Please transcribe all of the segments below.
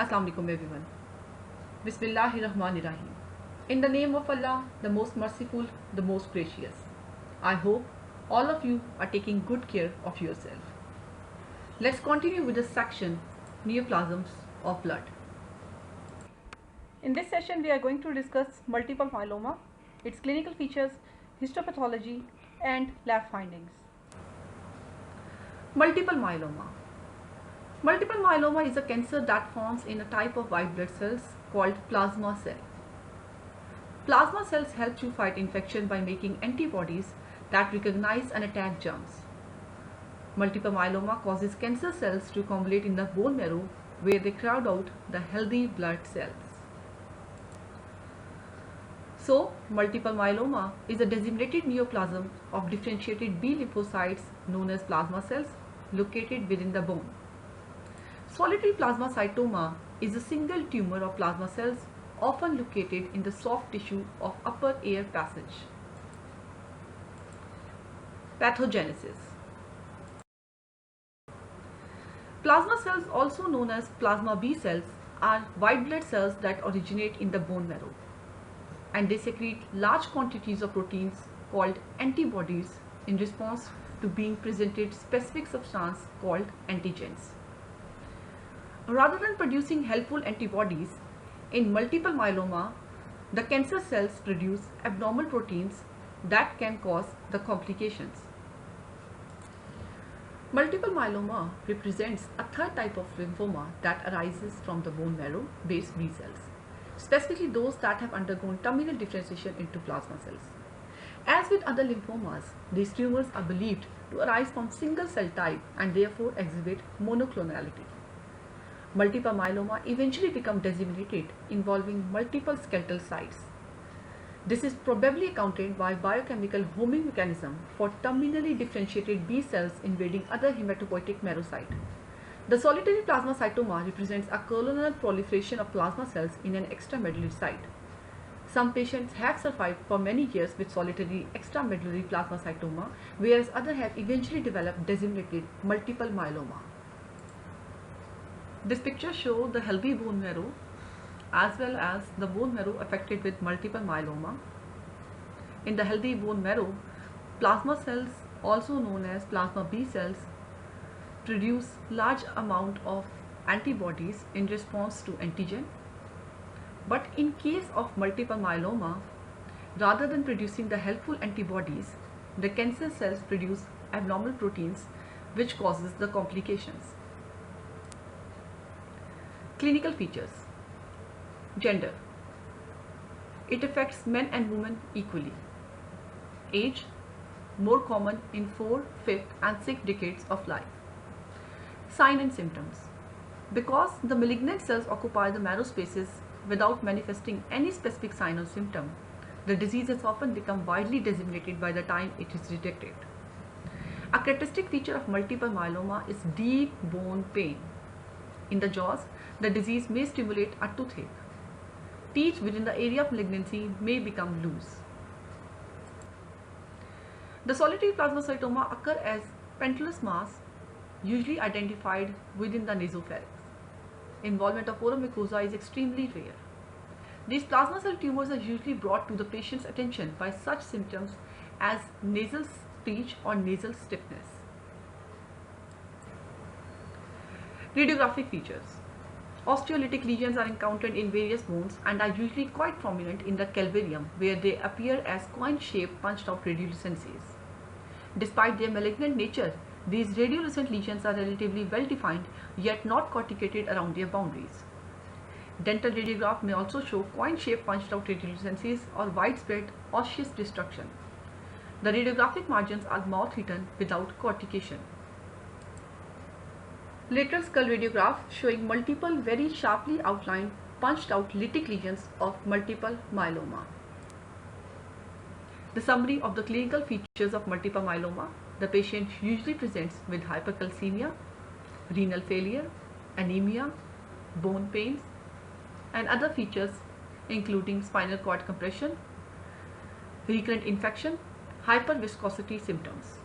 Assalamu alaikum everyone. Bismillahirrahmanirrahim. In the name of Allah, the most merciful, the most gracious. I hope all of you are taking good care of yourself. Let's continue with the section Neoplasms of blood. In this session we are going to discuss multiple myeloma, its clinical features, histopathology and lab findings. Multiple myeloma. Multiple myeloma is a cancer that forms in a type of white blood cells called plasma cell. Plasma cells help to fight infection by making antibodies that recognize and attack germs. Multiple myeloma causes cancer cells to accumulate in the bone marrow where they crowd out the healthy blood cells. So, multiple myeloma is a disseminated neoplasm of differentiated B lymphocytes known as plasma cells located within the bone. Solitary plasmacytoma is a single tumor of plasma cells often located in the soft tissue of upper air passage. Pathogenesis. Plasma cells, also known as plasma B cells, are white blood cells that originate in the bone marrow, and they secrete large quantities of proteins called antibodies in response to being presented specific substance called antigens. Rather than producing helpful antibodies, in multiple myeloma, the cancer cells produce abnormal proteins that can cause the complications. Multiple myeloma represents a third type of lymphoma that arises from the bone marrow-based B cells, specifically those that have undergone terminal differentiation into plasma cells. As with other lymphomas, these tumors are believed to arise from single cell type and therefore exhibit monoclonality. Multiple myeloma eventually become disseminated, involving multiple skeletal sites. This is probably accounted by biochemical homing mechanism for terminally differentiated B cells invading other hematopoietic marrow site. The solitary plasmacytoma represents a colonal proliferation of plasma cells in an extramedullary site. Some patients have survived for many years with solitary extramedullary plasmacytoma, whereas others have eventually developed disseminated multiple myeloma. This picture shows the healthy bone marrow as well as the bone marrow affected with multiple myeloma. In the healthy bone marrow, plasma cells, also known as plasma B cells, produce large amount of antibodies in response to antigen. But in case of multiple myeloma, rather than producing the helpful antibodies, the cancer cells produce abnormal proteins which causes the complications. Clinical features. Gender. It affects men and women equally. Age. More common in 4th, 5th and 6th decades of life. Sign and symptoms. Because the malignant cells occupy the marrow spaces without manifesting any specific sign or symptom, the disease has often become widely disseminated by the time it is detected. A characteristic feature of multiple myeloma is deep bone pain. In the jaws, the disease may stimulate a toothache. Teeth within the area of malignancy may become loose. The solitary plasmacytoma occur as pentulous mass, usually identified within the nasopharynx. Involvement of oromucosa is extremely rare. These plasma cell tumors are usually brought to the patient's attention by such symptoms as nasal screech or nasal stiffness. Radiographic features. Osteolytic lesions are encountered in various bones and are usually quite prominent in the calvarium, where they appear as coin-shaped punched out radiolucences. Despite their malignant nature, these radiolucent lesions are relatively well defined yet not corticated around their boundaries. Dental radiograph may also show coin-shaped punched out radiolucences or widespread osseous destruction. The radiographic margins are mouth-hidden without cortication. Lateral skull radiograph showing multiple very sharply outlined punched out lytic lesions of multiple myeloma. The summary of the clinical features of multiple myeloma. The patient usually presents with hypercalcemia, renal failure, anemia, bone pains and other features including spinal cord compression, recurrent infection, hyperviscosity symptoms.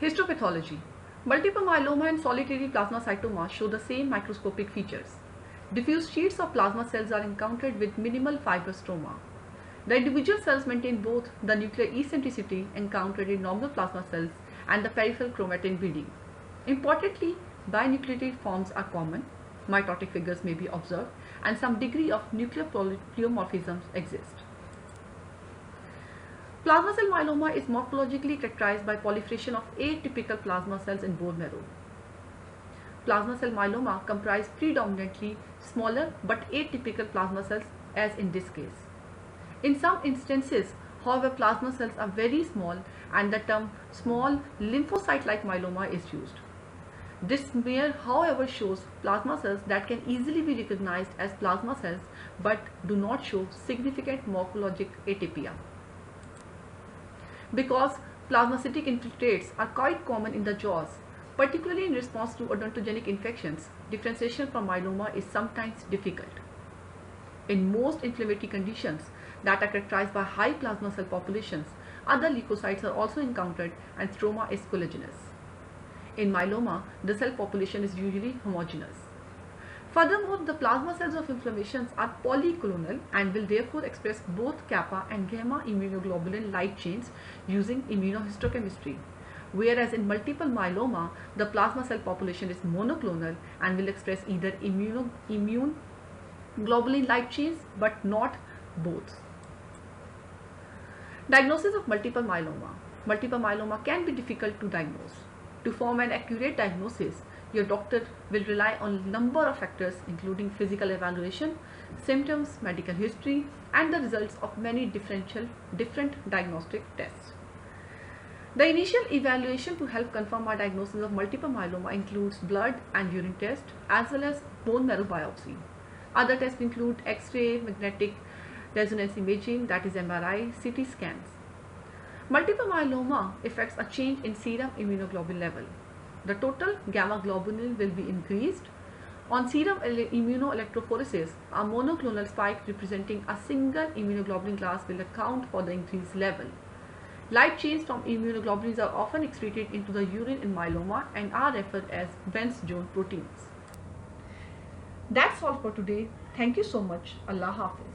Histopathology. Multiple myeloma and solitary plasmacytoma show the same microscopic features. Diffuse sheets of plasma cells are encountered with minimal fibrous stroma. The individual cells maintain both the nuclear eccentricity encountered in normal plasma cells and the peripheral chromatin building. Importantly, binucleated forms are common, mitotic figures may be observed, and some degree of nuclear pleomorphisms exist. Plasma cell myeloma is morphologically characterized by proliferation of atypical plasma cells in bone marrow. Plasma cell myeloma comprise predominantly smaller but atypical plasma cells as in this case. In some instances, however, plasma cells are very small and the term small lymphocyte-like myeloma is used. This smear, however, shows plasma cells that can easily be recognized as plasma cells but do not show significant morphologic atypia. Because plasmacytic infiltrates are quite common in the jaws, particularly in response to odontogenic infections, differentiation from myeloma is sometimes difficult. In most inflammatory conditions that are characterized by high plasma cell populations, other leukocytes are also encountered and stroma is collagenous. In myeloma, the cell population is usually homogeneous. Furthermore, the plasma cells of inflammations are polyclonal and will therefore express both kappa and gamma immunoglobulin light chains using immunohistochemistry. Whereas in multiple myeloma, the plasma cell population is monoclonal and will express either immune globulin light chains but not both. Diagnosis of multiple myeloma. Multiple myeloma can be difficult to diagnose. To form an accurate diagnosis, your doctor will rely on a number of factors including physical evaluation, symptoms, medical history, and the results of many different diagnostic tests. The initial evaluation to help confirm our diagnosis of multiple myeloma includes blood and urine test as well as bone marrow biopsy. Other tests include X-ray, magnetic resonance imaging, that is MRI, CT scans. Multiple myeloma affects a change in serum immunoglobulin level. The total gamma globulin will be increased. On serum immunoelectrophoresis, a monoclonal spike representing a single immunoglobulin class will account for the increased level. Light chains from immunoglobulins are often excreted into the urine in myeloma and are referred as Bence-Jones proteins. That's all for today. Thank you so much. Allah Hafiz.